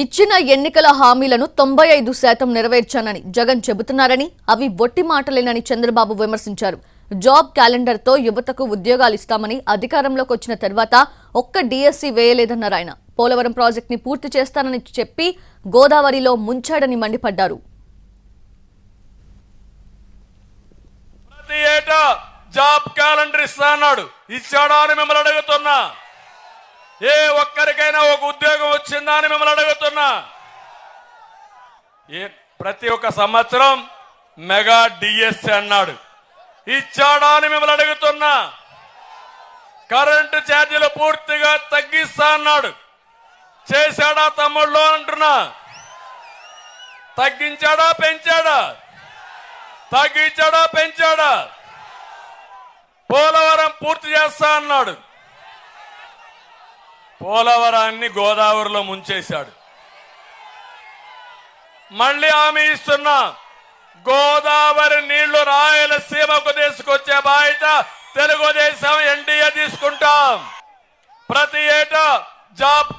ఇచ్చిన ఎన్నికల హామీలను 95% నెరవేర్చానని జగన్ చెబుతున్నారని అవి బొట్టి మాటలేనని చంద్రబాబు విమర్శించారు. జాబ్ క్యాలెండర్తో యువతకు ఉద్యోగాలు ఇస్తామని అధికారంలోకి వచ్చిన తర్వాత ఒక్క డిఎస్సి వేయలేదన్నారు ఆయన. పోలవరం ప్రాజెక్టుని పూర్తి చేస్తానని చెప్పి గోదావరిలో ముంచాడని మండిపడ్డారు. ప్రతి ఏటా జాబ్ క్యాలెండర్ ఇస్తాన్నాడు, ఇచ్చాడా అని మిమ్మల్ని అడుగుతున్నా. ఏ ఒక్కరికైనా ఒక ఉద్యోగం వచ్చిందా అని మిమ్మల్ని అడుగుతున్నా. ప్రతి ఒక్క సంవత్సరం మెగా డిఎస్సి అన్నాడు, ఇచ్చాడా అని మిమ్మల్ని అడుగుతున్నా. కరెంటు ఛార్జీలు పూర్తిగా తగ్గిస్తా అన్నాడు, చేశాడా తమ్ముళ్ళు అంటున్నా. తగ్గించాడా పెంచాడా? తగ్గించాడా పెంచాడా? పోలవరం పూర్తి చేస్తా అన్నాడు, పోలవరాన్ని గోదావరిలో ముంచేశాడు. మళ్ళీ హామీ ఇస్తున్నా, గోదావరి నీళ్లు రాయలసీమకు తీసుకొచ్చే బాధ్యత తెలుగుదేశం ఎన్డీఏ తీసుకుంటాం. ప్రతి ఏటా జాబ్